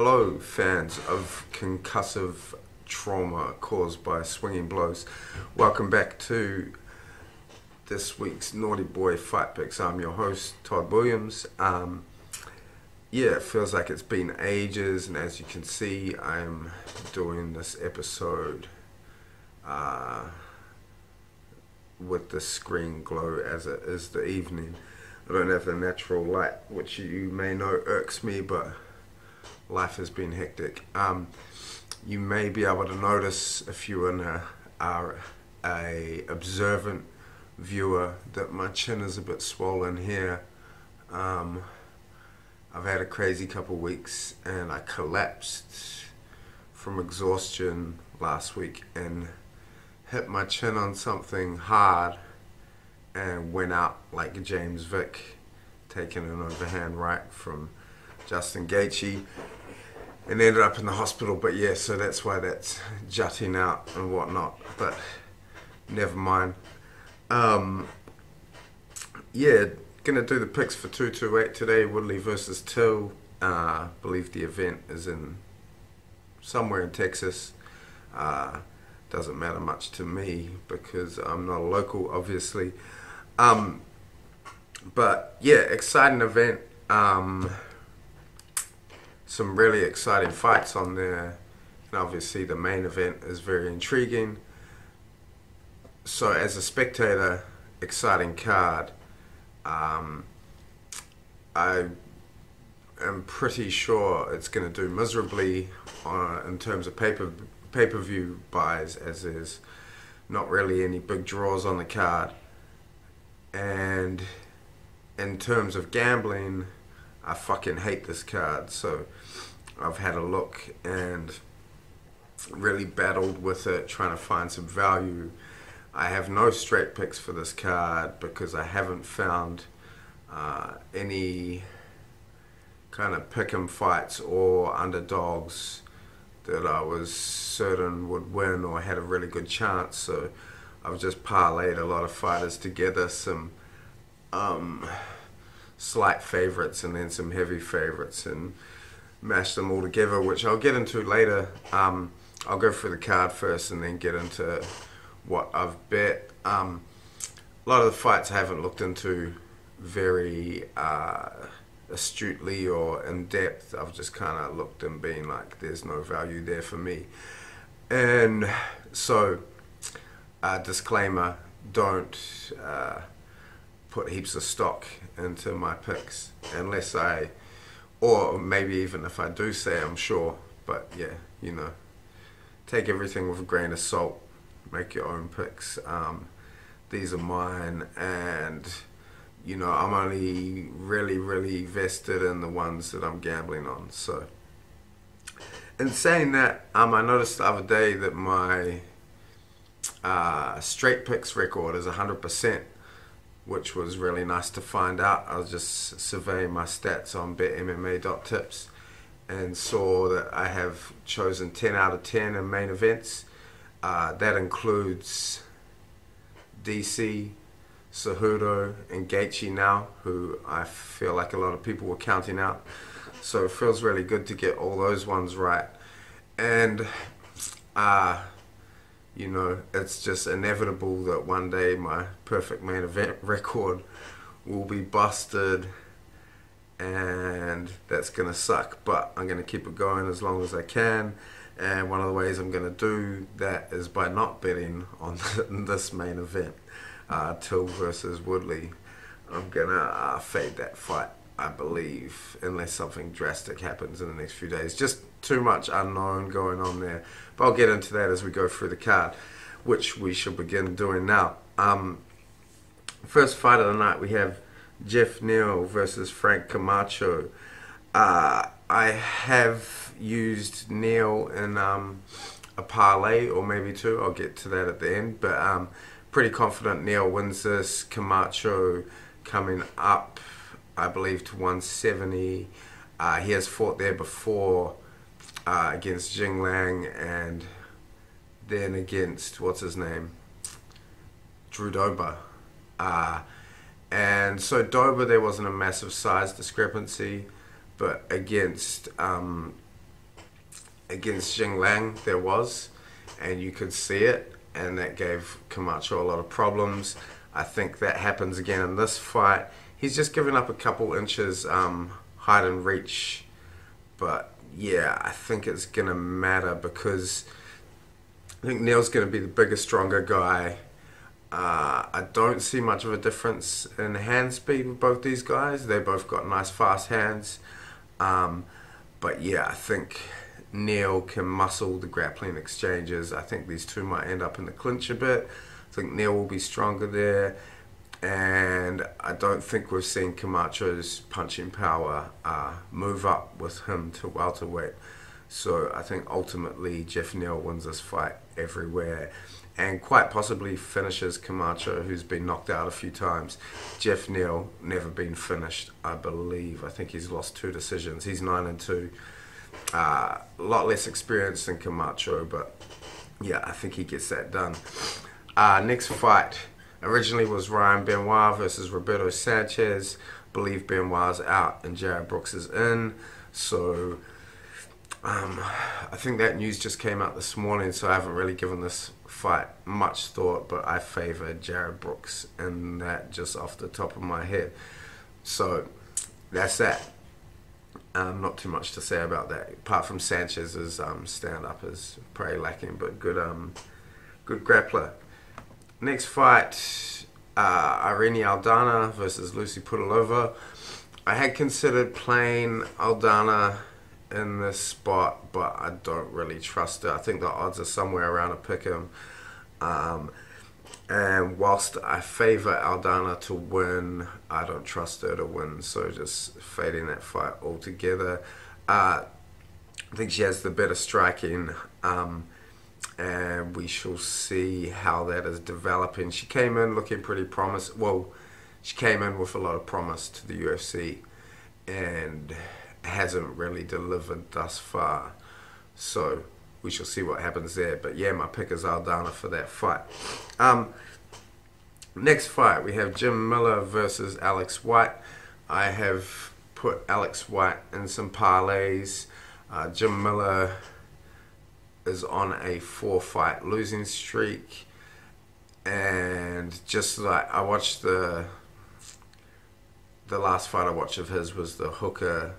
Hello, fans of concussive trauma caused by swinging blows. Welcome back to this week's Naughty Boy Fight Picks. I'm your host, Todd Williams. Yeah, it feels like it's been ages, and as you can see, I'm doing this episode with the screen glow as it is the evening. I don't have the natural light, which you may know irks me, but life has been hectic. You may be able to notice, if you're a observant viewer, that my chin is a bit swollen here. I've had a crazy couple of weeks, and I collapsed from exhaustion last week and hit my chin on something hard and went out like James Vick taking an overhand right from Justin Gaethje and ended up in the hospital. But yeah, so that's why that's jutting out and whatnot, but never mind. Yeah, gonna do the picks for 228 today. Woodley versus Till. Believe the event is in somewhere in Texas. Doesn't matter much to me because I'm not a local, obviously. But yeah, exciting event. Some really exciting fights on there, and obviously the main event is very intriguing. So as a spectator, exciting card. I am pretty sure it's going to do miserably in terms of pay-per-view buys, as there's not really any big draws on the card. And in terms of gambling, I fucking hate this card. So I've had a look and really battled with it, trying to find some value. I have no straight picks for this card because I haven't found any kind of pick'em fights or underdogs that I was certain would win or had a really good chance. So I've just parlayed a lot of fighters together, some slight favorites and then some heavy favorites, and mashed them all together, which I'll get into later. I'll go through the card first and then get into what I've bet. A lot of the fights I haven't looked into very astutely or in depth. I've just kind of looked and been like, there's no value there for me. And so, disclaimer, don't put heaps of stock into my picks unless or maybe even if I do say I'm sure. But yeah, you know, take everything with a grain of salt. Make your own picks. These are mine, and you know, I'm only really vested in the ones that I'm gambling on. So in saying that, I noticed the other day that my straight picks record is 100%, which was really nice to find out. I was just surveying my stats on betmma.tips and saw that I have chosen 10 out of 10 in main events. That includes DC, Cejudo, and Gaethje now, who I feel like a lot of people were counting out. So it feels really good to get all those ones right. And you know, it's just inevitable that one day my perfect main event record will be busted, and that's gonna suck, but I'm gonna keep it going as long as I can. And one of the ways I'm gonna do that is by not betting on this main event, Till versus Woodley. I'm gonna fade that fight, I believe, unless something drastic happens in the next few days. Just too much unknown going on there. But I'll get into that as we go through the card, which we shall begin doing now. First fight of the night, we have Jeff Neal versus Frank Camacho. I have used Neal in a parlay or maybe two. I'll get to that at the end, but pretty confident Neal wins this. Camacho coming up, I believe, to 170. He has fought there before against Jing Lang, and then against, what's his name, Drew Dober. And so Dober, there wasn't a massive size discrepancy, but against against Jing Lang there was, and you could see it, and that gave Camacho a lot of problems. I think that happens again in this fight. He's just given up a couple inches height and reach, but yeah, I think it's gonna matter because I think Neil's gonna be the bigger, stronger guy. I don't see much of a difference in hand speed with both these guys. They both got nice fast hands. But yeah, I think Neil can muscle the grappling exchanges. I think these two might end up in the clinch a bit. I think Neil will be stronger there. And I don't think we've seen Camacho's punching power move up with him to welterweight. So I think ultimately Jeff Neal wins this fight everywhere and quite possibly finishes Camacho, who's been knocked out a few times. Jeff Neal never been finished, I believe. I think he's lost 2 decisions. He's 9-2. A lot less experience than Camacho, but yeah, I think he gets that done. Next fight originally was Ryan Benoit versus Roberto Sanchez. Believe Benoit's out and Jared Brooks is in. So I think that news just came out this morning, so I haven't really given this fight much thought, but I favor Jared Brooks in that just off the top of my head. So that's that. Not too much to say about that, apart from Sanchez's stand-up is pretty lacking, but good grappler. Next fight, Irene Aldana versus Lucy Pudilova. I had considered playing Aldana in this spot, but I don't really trust it. I think the odds are somewhere around a pick'em. And whilst I favour Aldana to win, I don't trust her to win, so just fading that fight altogether. I think she has the better striking, and we shall see how that is developing. She came in looking pretty promising. Well, she came in with a lot of promise to the UFC and hasn't really delivered thus far. So we shall see what happens there. But yeah, my pick is Aldana for that fight. Next fight, we have Jim Miller versus Alex White. I have put Alex White in some parlays. Jim Miller is on a 4-fight losing streak. And just like I watched the last fight I watched of his was the Hooker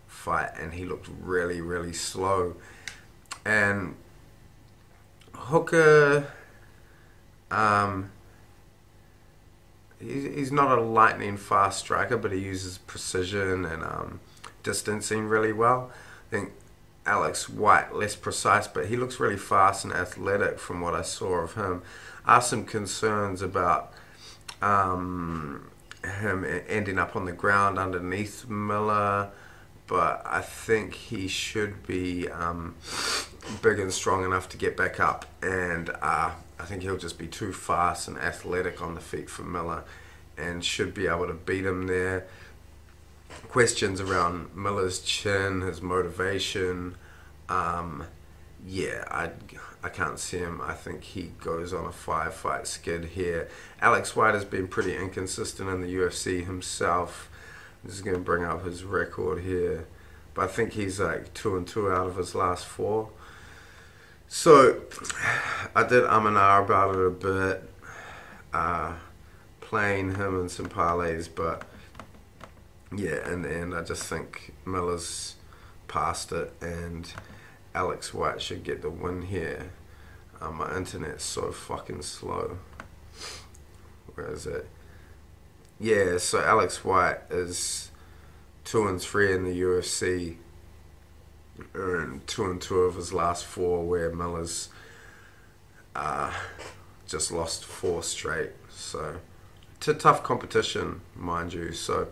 fight, and he looked really, really slow. And Hooker, he's not a lightning fast striker, but he uses precision and distancing really well. I think Alex White, less precise, but he looks really fast and athletic from what I saw of him. I have some concerns about him ending up on the ground underneath Miller, but I think he should be big and strong enough to get back up, and I think he'll just be too fast and athletic on the feet for Miller and should be able to beat him there. Questions around Miller's chin, his motivation. Yeah, I can't see him. I think he goes on a 5-fight skid here. Alex White has been pretty inconsistent in the UFC himself. I'm just going to bring up his record here. But I think he's like 2-2 out of his last 4. So I did and ah about it a bit, playing him in some parlays, but yeah, in the end I just think Miller's past it and Alex White should get the win here. My internet's so fucking slow. Where is it? Yeah, so Alex White is 2-3 in the UFC, and 2-2 of his last 4, where Miller's just lost 4 straight. So it's a tough competition, mind you. So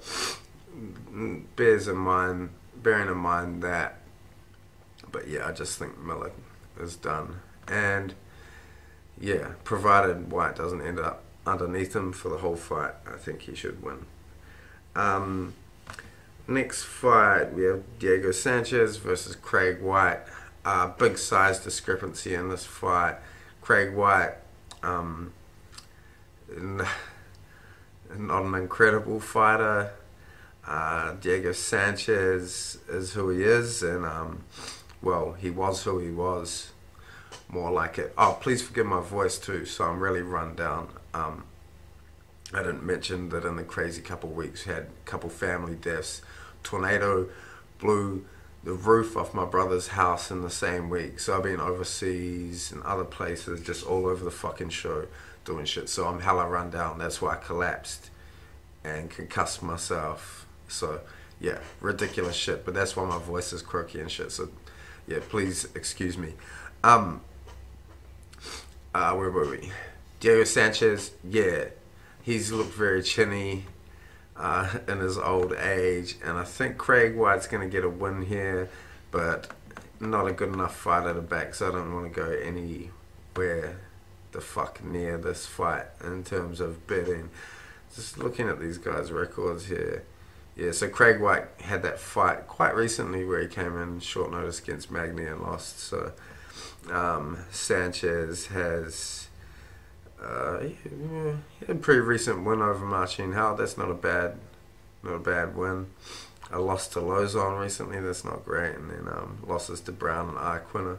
bearing in mind that. But yeah, I just think Miller is done. And yeah, provided White doesn't end up underneath him for the whole fight, I think he should win. Next fight, we have Diego Sanchez versus Craig White. Big size discrepancy in this fight. Craig White, not an incredible fighter. Diego Sanchez is who he is, and well, he was who he was. More like it. Oh, please forgive my voice too. So I'm really run down. I didn't mention that in the crazy couple of weeks we had a couple family deaths. Tornado blew the roof off my brother's house in the same week. So I've been overseas and other places, just all over the fucking show doing shit. So I'm hella run down. That's why I collapsed and concussed myself. So yeah, ridiculous shit. But that's why my voice is croaky and shit. So yeah, please excuse me. Where were we? Diego Sanchez, yeah, he's looked very chinny in his old age, and I think Craig White's going to get a win here, but not a good enough fight at the back, so I don't want to go anywhere the fuck near this fight in terms of betting. Just looking at these guys' records here. Yeah, so Craig White had that fight quite recently where he came in short notice against Magny and lost, so Sanchez has he had a pretty recent win over Marcin Howard. That's not a bad win. A loss to Lozon recently, that's not great, and then losses to Brown and Iaquinta.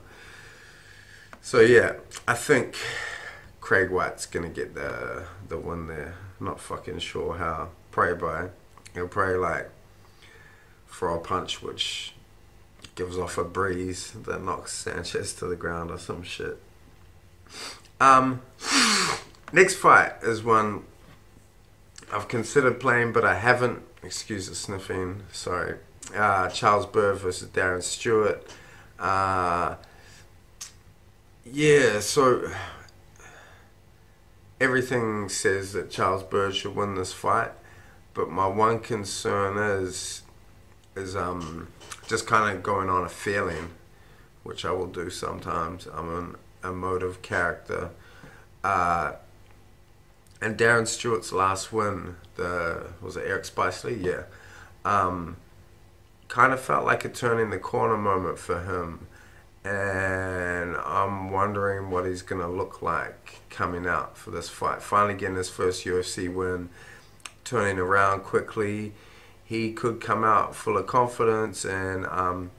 So yeah, I think Craig White's gonna get the win there. Not fucking sure how. He'll probably like throw a punch which gives off a breeze that knocks Sanchez to the ground or some shit. Next fight is one I've considered playing, but I haven't. Excuse the sniffing. Sorry. Charles Burr versus Darren Stewart. Yeah, so everything says that Charles Burr should win this fight, but my one concern is just kind of going on a feeling, which I will do sometimes. I'm an emotive character. And Darren Stewart's last win, was it Eric Spicely? Yeah. Kind of felt like a turning the corner moment for him. And I'm wondering what he's going to look like coming out for this fight. Finally getting his first UFC win, turning around quickly. He could come out full of confidence, and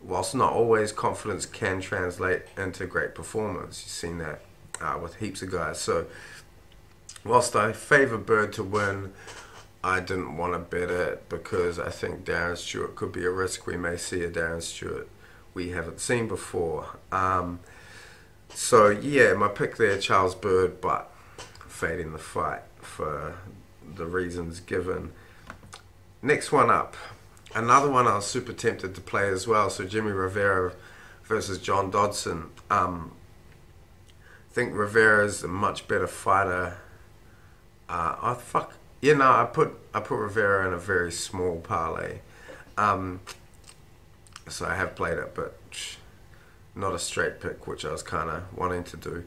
whilst not always, confidence can translate into great performance. You've seen that with heaps of guys. So whilst I favour Bird to win, I didn't want to bet it because I think Darren Stewart could be a risk. We may see a Darren Stewart we haven't seen before. So yeah, my pick there, Charles Bird, but fading the fight for the reasons given. Next one up, another one I was super tempted to play as well. So Jimmy Rivera versus John Dodson. I think Rivera's a much better fighter. I put Rivera in a very small parlay. So I have played it, but not a straight pick, which I was kind of wanting to do.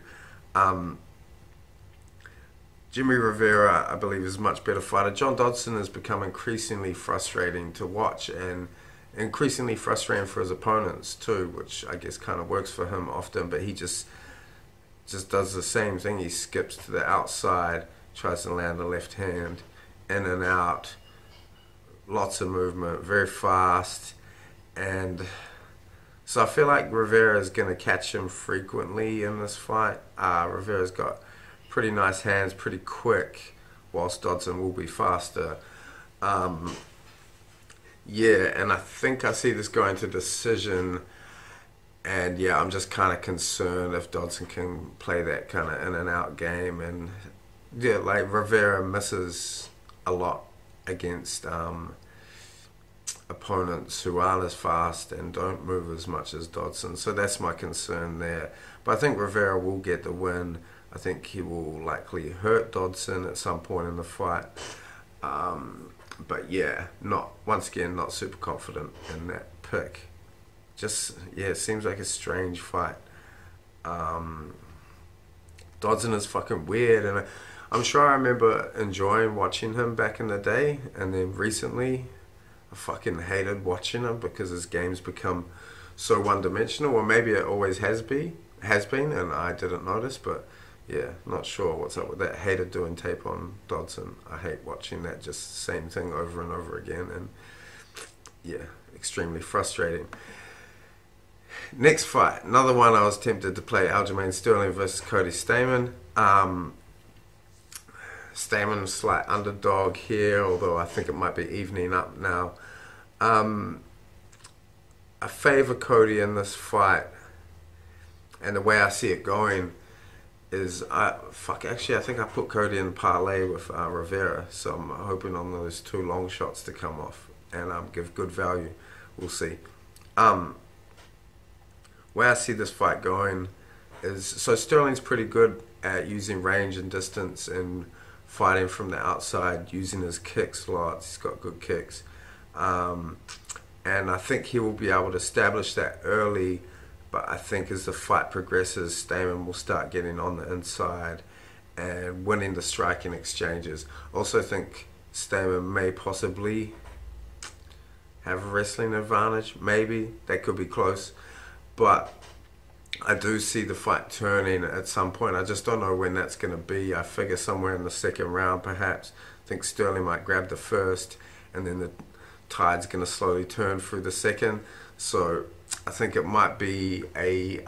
Jimmy Rivera, I believe, is a much better fighter. John Dodson has become increasingly frustrating to watch and increasingly frustrating for his opponents too, which I guess kind of works for him often, but he just does the same thing. He skips to the outside, tries to land the left hand, in and out, lots of movement, very fast. And so I feel like Rivera is going to catch him frequently in this fight. Rivera's got pretty nice hands, pretty quick, whilst Dodson will be faster. Yeah, and I think I see this going to decision. And yeah, I'm just kind of concerned if Dodson can play that kind of in and out game. And yeah, like Rivera misses a lot against opponents who aren't as fast and don't move as much as Dodson. So that's my concern there. But I think Rivera will get the win. I think he will likely hurt Dodson at some point in the fight. But yeah, once again, not super confident in that pick. Just, yeah, it seems like a strange fight. Dodson is fucking weird, and I'm sure I remember enjoying watching him back in the day, and then recently I fucking hated watching him because his game's become so one-dimensional. Or maybe it always has been, and I didn't notice. But yeah, not sure what's up with that. Hated doing tape on Dodson. I hate watching that just same thing over and over again, and yeah, extremely frustrating. Next fight, another one I was tempted to play, Aljamain Sterling versus Cody Stamann. Stamann's slight underdog here, although I think it might be evening up now. I favour Cody in this fight, and the way I see it going is actually I think I put Cody in parlay with Rivera, so I'm hoping on those two long shots to come off and give good value. We'll see. Where I see this fight going is, so Sterling's pretty good at using range and distance and fighting from the outside, using his kicks lots. He's got good kicks, and I think he will be able to establish that early. But I think as the fight progresses, Stamann will start getting on the inside and winning the striking exchanges. Also think Stamann may possibly have a wrestling advantage. Maybe. That could be close. But I do see the fight turning at some point. I just don't know when that's going to be. I figure somewhere in the second round perhaps. I think Sterling might grab the first, and then the tide's going to slowly turn through the second. So I think it might be a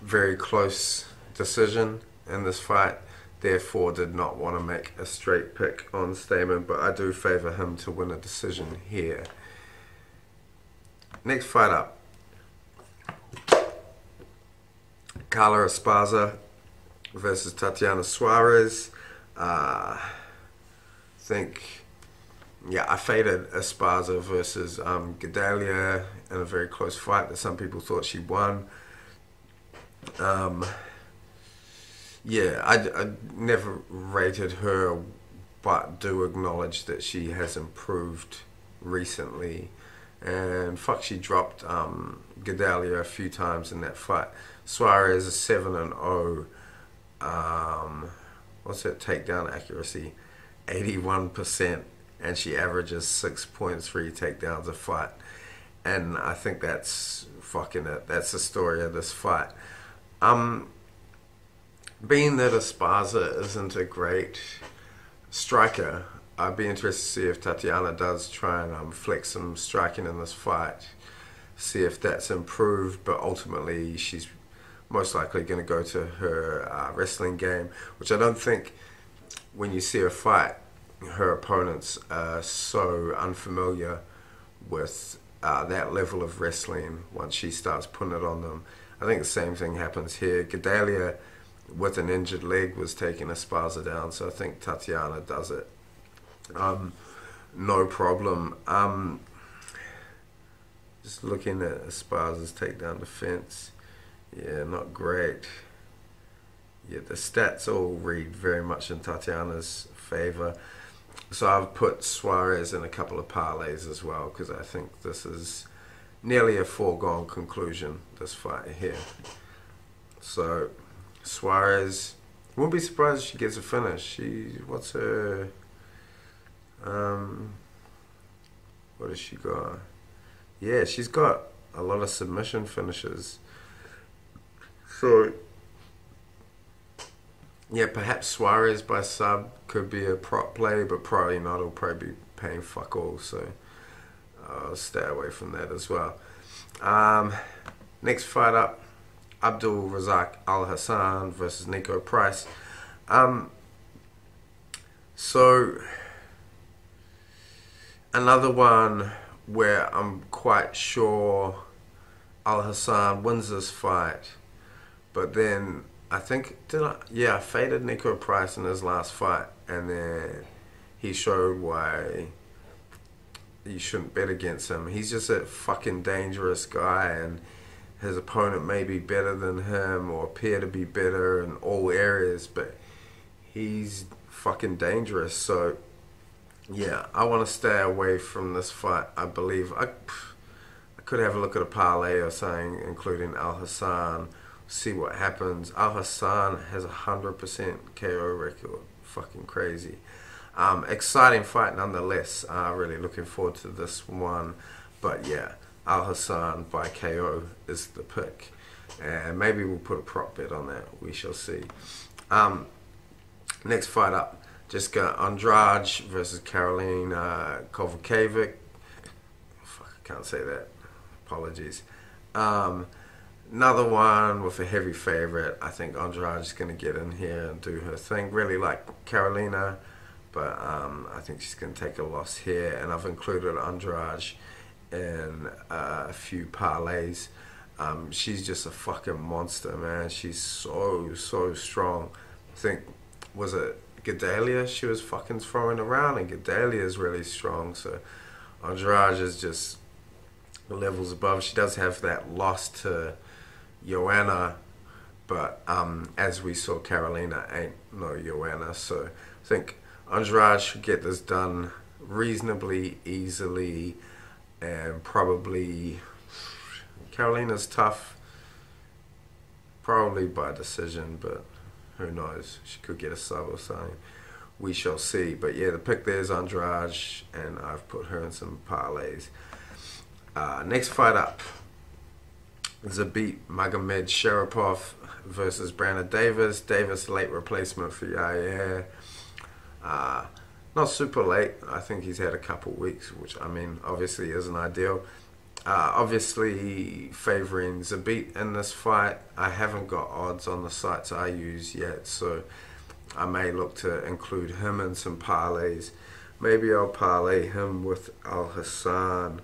very close decision in this fight. Therefore did not want to make a straight pick on Stamann, but I do favour him to win a decision here. Next fight up, Carla Esparza versus Tatiana Suarez. I faded Esparza versus Gedalia in a very close fight that some people thought she won. I never rated her, but do acknowledge that she has improved recently. And she dropped Gedalia a few times in that fight. Suarez is 7-0. What's her takedown accuracy? 81%, and she averages 6.3 takedowns a fight. And I think that's fucking it. That's the story of this fight. Being that Esparza isn't a great striker, I'd be interested to see if Tatiana does try and flex some striking in this fight, see if that's improved. But ultimately she's most likely going to go to her wrestling game, which I don't think, when you see her fight, her opponents are so unfamiliar with that level of wrestling once she starts putting it on them. I think the same thing happens here. Gedalia, with an injured leg, was taking Esparza down, so I think Tatiana does it no problem. Just looking at Esparza's takedown defense, yeah, not great. Yeah, the stats all read very much in Tatiana's favor. So I've put Suarez in a couple of parlays as well, because I think this is nearly a foregone conclusion, this fight here. So Suarez, wouldn't be surprised if she gets a finish. What's her, what has she got? Yeah, she's got a lot of submission finishes. So yeah, perhaps Suarez by sub could be a prop play, but probably not. It'll probably be paying fuck all, so I'll stay away from that as well. Next fight up, Abdul Razak Al Hassan versus Nico Price. So another one where I'm quite sure Al Hassan wins this fight, but then I think, I faded Nico Price in his last fight, and then he showed why you shouldn't bet against him. He's just a fucking dangerous guy, and his opponent may be better than him or appear to be better in all areas, but he's fucking dangerous. So yeah, I want to stay away from this fight. I believe I could have a look at a parlay or something, including Al Hassan. See what happens. Al Hassan has 100% KO record. Fucking crazy. Exciting fight nonetheless. Really looking forward to this one. But yeah, Al Hassan by KO is the pick. And maybe we'll put a prop bet on that. We shall see. Next fight up, Jessica Andrade versus Caroline Kovacevic. Fuck, I can't say that. Apologies. Another one with a heavy favorite. I think Andrade is going to get in here and do her thing. Really like Carolina, but I think she's going to take a loss here. And I've included Andrade in a few parlays. She's just a fucking monster, man. She's so strong. I think, was it Gedalia she was fucking throwing around, and Gedalia is really strong. So Andrade is just levels above. She does have that loss to Joanna, but as we saw, Carolina ain't no Joanna. So I think Andrade should get this done reasonably easily, and probably Carolina's tough, probably by decision, but who knows? She could get a sub or something. We shall see. But yeah, the pick there is Andrade, and I've put her in some parlays. Next fight up, Zabit Magomed Sharapov versus Brandon Davis. Davis late replacement for Yair. Not super late. I think he's had a couple weeks, which I mean obviously isn't ideal. Obviously favouring Zabit in this fight. I haven't got odds on the sites I use yet, so I may look to include him in some parlays. Maybe I'll parlay him with Al Hassan.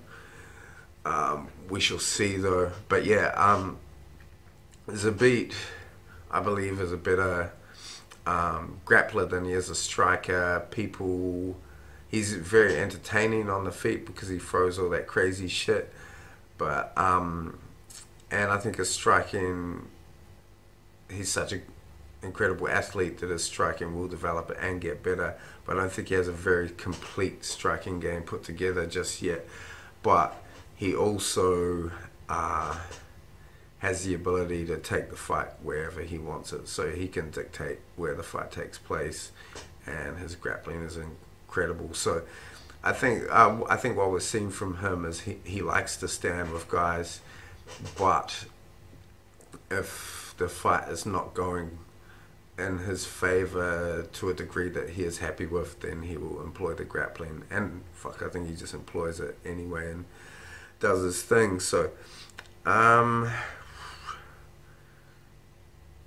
We shall see though. But yeah, Zabit, I believe, is a better grappler than he is a striker. He's very entertaining on the feet because he throws all that crazy shit. But and I think his striking, he's such an incredible athlete that his striking will develop and get better. But I don't think he has a very complete striking game put together just yet. But he also has the ability to take the fight wherever he wants it, so he can dictate where the fight takes place, and his grappling is incredible. So I think what we're seeing from him is he likes to stand with guys, but if the fight is not going in his favor to a degree that he is happy with, then he will employ the grappling, and I think he just employs it anyway and does his thing. So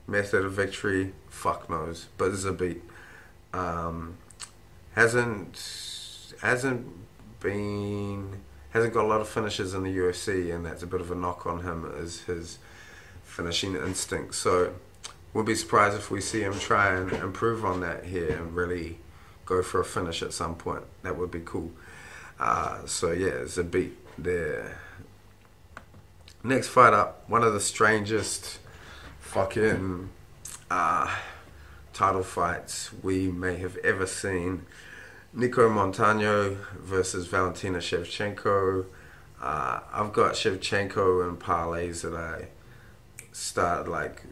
method of victory, fuck knows. But Zabit hasn't got a lot of finishes in the UFC, and that's a bit of a knock on him, is his finishing instinct. So we'll be surprised if we see him try and improve on that here and really go for a finish at some point. That would be cool. So yeah, Zabit there. Next fight up, one of the strangest fucking title fights we may have ever seen. Nico Montano versus Valentina Shevchenko. I've got Shevchenko in parlays that I started like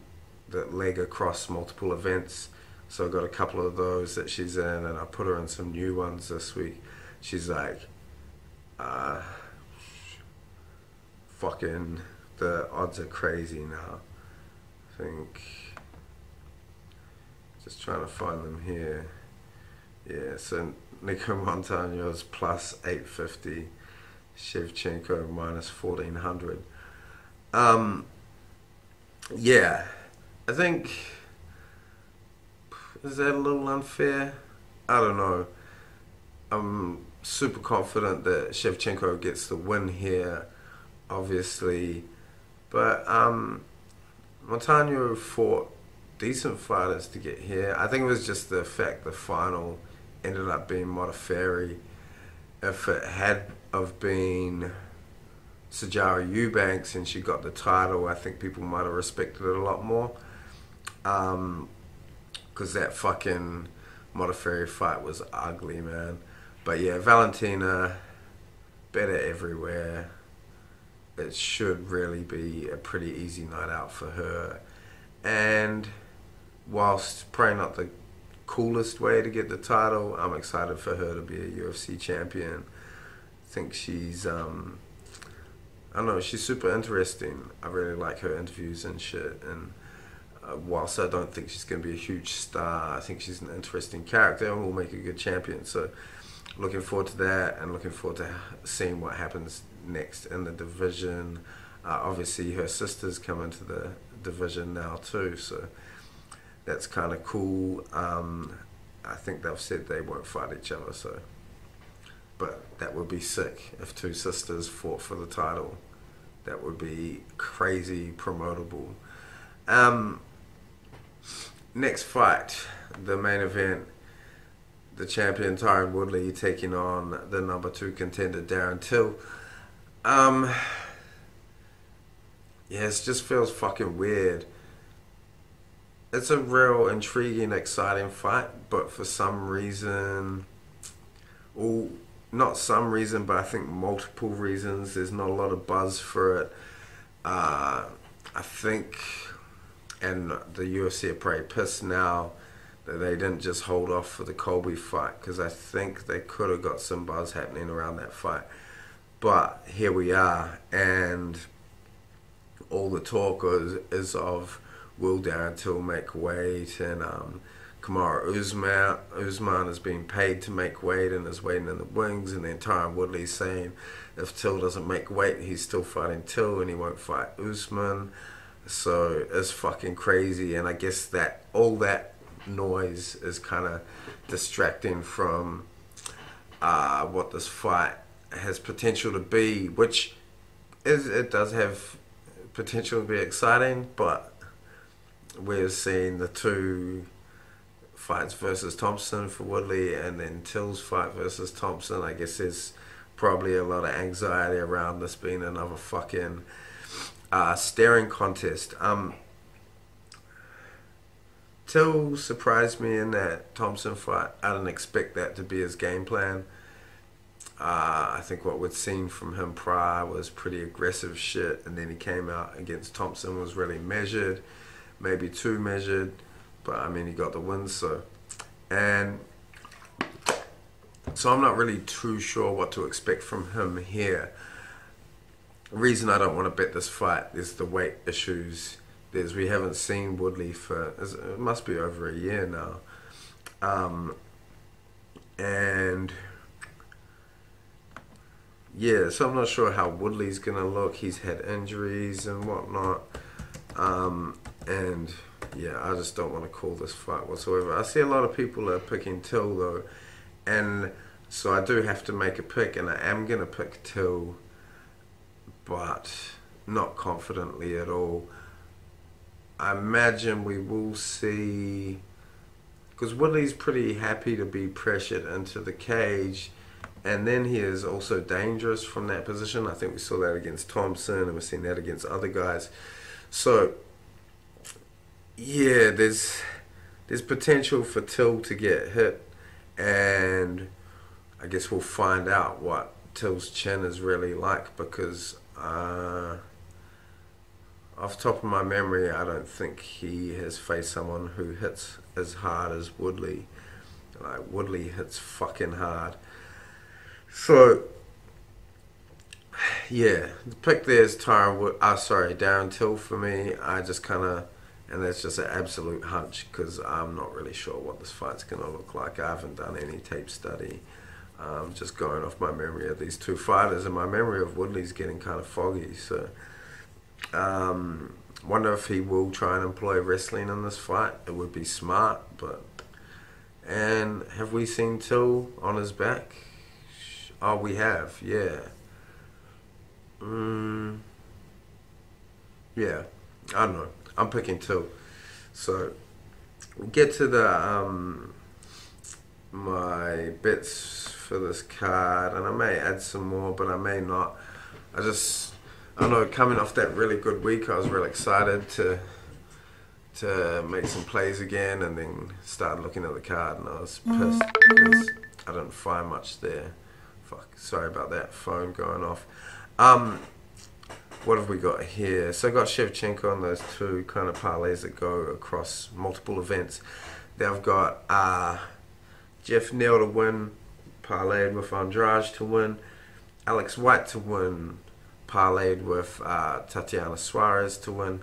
that leg across multiple events. So I got a couple of those that she's in, and I put her in some new ones this week. She's like fucking, the odds are crazy now. I think, just trying to find them here. Yeah, so Nico Montano's plus 850, Shevchenko minus 1400. Yeah, I think, is that a little unfair? I don't know. I'm super confident that Shevchenko gets the win here, obviously, but Montano fought decent fighters to get here. I think it was just the fact the final ended up being Modafferi. If it had have been Sajara Eubanks and she got the title, I think people might have respected it a lot more, because that fucking Modafferi fight was ugly, man. But yeah, Valentina, better everywhere. It should really be a pretty easy night out for her. And whilst probably not the coolest way to get the title, I'm excited for her to be a UFC champion. I think she's, I don't know, she's super interesting. I really like her interviews and shit. And whilst I don't think she's going to be a huge star, I think she's an interesting character and will make a good champion. So looking forward to that, and looking forward to seeing what happens next in the division. Obviously her sisters come into the division now too, so that's kind of cool. I think they've said they won't fight each other, so, but that would be sick if two sisters fought for the title. That would be crazy promotable. Next fight, the main event, the champion Tyron Woodley taking on the number 2 contender Darren Till. Yeah, it just feels fucking weird. It's a real intriguing, exciting fight, but for some reason, or not some reason, but I think multiple reasons, there's not a lot of buzz for it. I think, and the UFC are pretty pissed now that they didn't just hold off for the Colby fight, because I think they could have got some buzz happening around that fight. But here we are, and all the talk is of will Darren Till make weight, and Kamaru Usman is being paid to make weight and is waiting in the wings, and then Tyron Woodley's saying if Till doesn't make weight, he's still fighting Till and he won't fight Usman. So it's fucking crazy, and I guess that all that noise is kind of distracting from what this fight has potential to be, which it does have potential to be exciting, but we're seeing the 2 fights versus Thompson for Woodley, and then Till's fight versus Thompson. I guess there's probably a lot of anxiety around this being another fucking staring contest. Till surprised me in that Thompson fight. I didn't expect that to be his game plan. I think what we'd seen from him prior was pretty aggressive shit, and then he came out against Thompson, was really measured, maybe too measured, but I mean he got the win. So I'm not really too sure what to expect from him here. The reason I don't want to bet this fight is the weight issues. We haven't seen Woodley for, it must be over a year now, and yeah, so I'm not sure how Woodley's gonna look. He's had injuries and whatnot, and yeah, I just don't want to call this fight whatsoever. I see a lot of people are picking Till though, and so I do have to make a pick, and I am gonna pick Till, but not confidently at all. I imagine we will see, because Woodley's pretty happy to be pressured into the cage, and then he is also dangerous from that position. I think we saw that against Thompson, and we've seen that against other guys. So yeah, there's potential for Till to get hit, and I guess we'll find out what Till's chin is really like, because off the top of my memory, I don't think he has faced someone who hits as hard as Woodley. Like, Woodley hits fucking hard. So yeah, the pick there is Darren Till for me. I just kind of, and that's just an absolute hunch, because I'm not really sure what this fight's going to look like. I haven't done any tape study. Just going off my memory of these 2 fighters, and my memory of Woodley's getting kind of foggy. So wonder if he will try and employ wrestling in this fight. It would be smart, but, and have we seen Till on his back? Oh, we have, yeah. Yeah, I don't know. I'm picking Till. So we'll get to the my bets for this card, and I may add some more, but I may not. I don't know, coming off that really good week, I was really excited to make some plays again, and then started looking at the card, and I was pissed because I didn't find much there. Fuck, sorry about that phone going off. What have we got here? So I got Shevchenko on those 2 kind of parlays that go across multiple events. Then I've got Jeff Neal to win, parlayed with Andrade to win. Alex White to win, parlayed with Tatiana Suarez to win.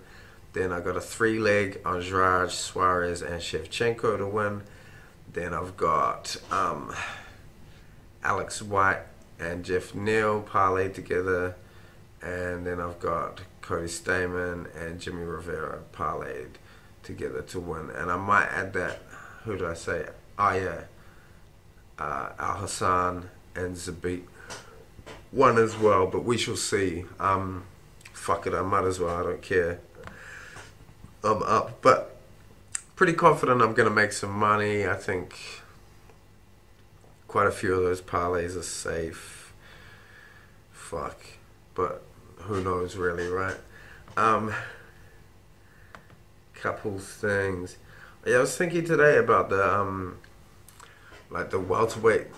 Then I got a 3-leg Andrade, Suarez, and Shevchenko to win. Then I've got Alex White and Jeff Neal parlayed together, and then I've got Cody Stamen and Jimmy Rivera parlayed together to win. And I might add that, who did I say? Oh yeah, Al Hassan and Zabit won as well, but we shall see. Fuck it, I might as well, I don't care. I'm up, but pretty confident I'm going to make some money. I think quite a few of those parlays are safe. Fuck, but who knows really, right? Couple things. Yeah, I was thinking today about the like the welterweight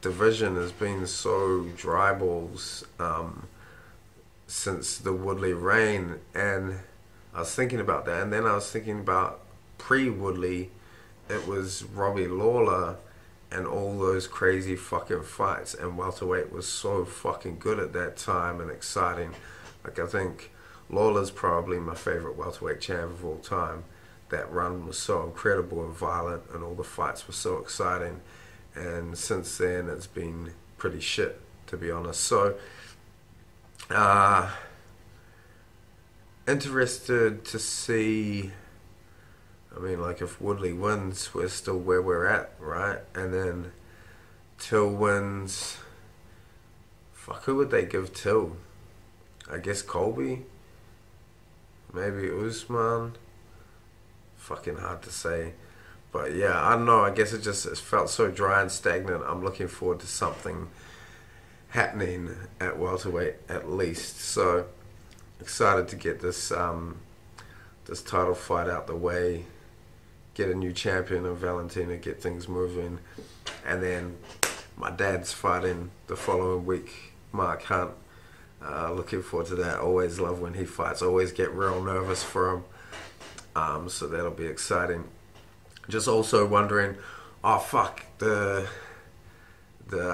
division has been so dry balls since the Woodley reign, and I was thinking about that, and then I was thinking about pre-Woodley, it was Robbie Lawler and all those crazy fucking fights, and welterweight was so fucking good at that time and exciting. Like, I think Lawler's probably my favorite welterweight champ of all time. That run was so incredible and violent, and all the fights were so exciting. And since then, it's been pretty shit, to be honest. So, interested to see. I mean, like, if Woodley wins, we're still where we're at, right? And then Till wins. Fuck, who would they give Till? I guess Colby? Maybe Usman? Fucking hard to say. But yeah, I don't know. I guess it felt so dry and stagnant. I'm looking forward to something happening at welterweight at least. So excited to get this this title fight out the way, get a new champion of Valentina, get things moving, and then my dad's fighting the following week, Mark Hunt. Looking forward to that. Always love when he fights. Always get real nervous for him. So that'll be exciting. Just also wondering, oh fuck, the two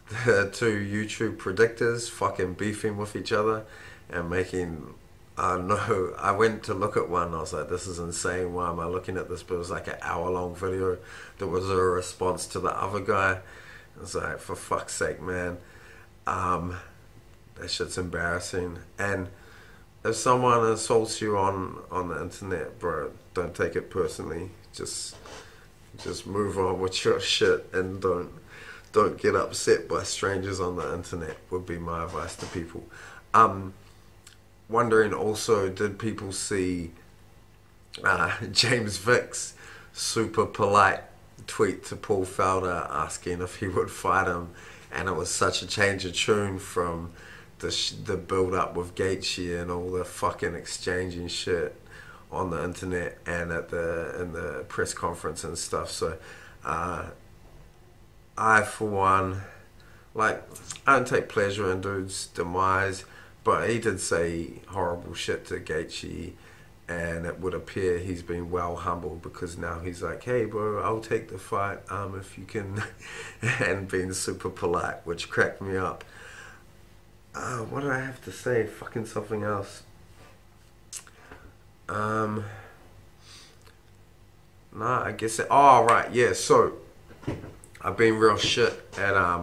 YouTube predictors fucking beefing with each other and making. No, I went to look at one. I was like, this is insane. Why am I looking at this? But it was like an hour-long video that was a response to the other guy. I was like, for fuck's sake, man. That shit's embarrassing. And if someone assaults you on the internet, bro, don't take it personally. Just move on with your shit and don't get upset by strangers on the internet, would be my advice to people. Wondering also, did people see James Vick's super polite tweet to Paul Felder asking if he would fight him? And it was such a change of tune from the build up with Gaethje and all the fucking exchanging shit on the internet and in the press conference and stuff. So I, for one, like, I don't take pleasure in dude's demise, but he did say horrible shit to Gaethje, and it would appear he's been well humbled, because now he's like, hey bro, I'll take the fight if you can, and being super polite, which cracked me up. What did I have to say? Fucking something else. No, I guess oh right, yeah, so I've been real shit at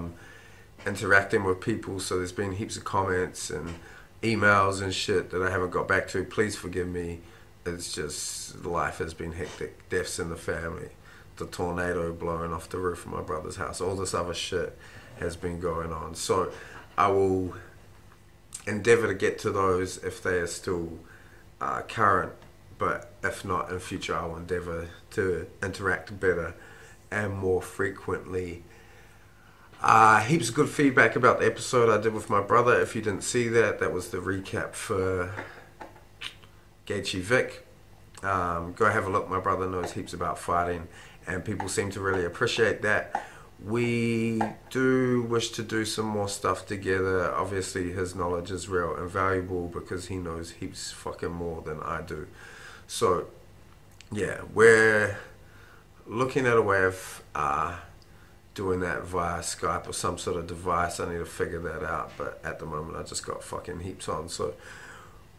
interacting with people, so there's been heaps of comments and emails and shit that I haven't got back to. Please forgive me. It's just, life has been hectic. Deaths in the family, the tornado blowing off the roof of my brother's house, all this other shit has been going on. So I will endeavour to get to those if they are still current, but if not, in future I will endeavour to interact better and more frequently. Heaps of good feedback about the episode I did with my brother. If you didn't see that, that was the recap for Gaethje Vick. Go have a look. My brother knows heaps about fighting, and people seem to really appreciate that. We do wish to do some more stuff together. Obviously his knowledge is real and valuable because he knows heaps fucking more than I do. So yeah, we're looking at a way of doing that via Skype or some sort of device. I need to figure that out, but at the moment I just got fucking heaps on. So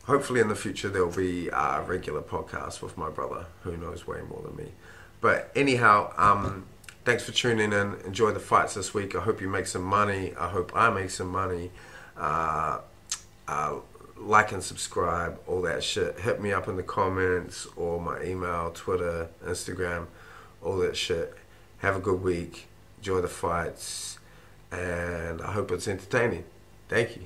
hopefully in the future there'll be a regular podcast with my brother, who knows way more than me. But anyhow, thanks for tuning in. Enjoy the fights this week. I hope you make some money. I hope I make some money. Uh, like and subscribe, all that shit. Hit me up in the comments or my email, Twitter, Instagram, all that shit. Have a good week. Enjoy the fights. And I hope it's entertaining. Thank you.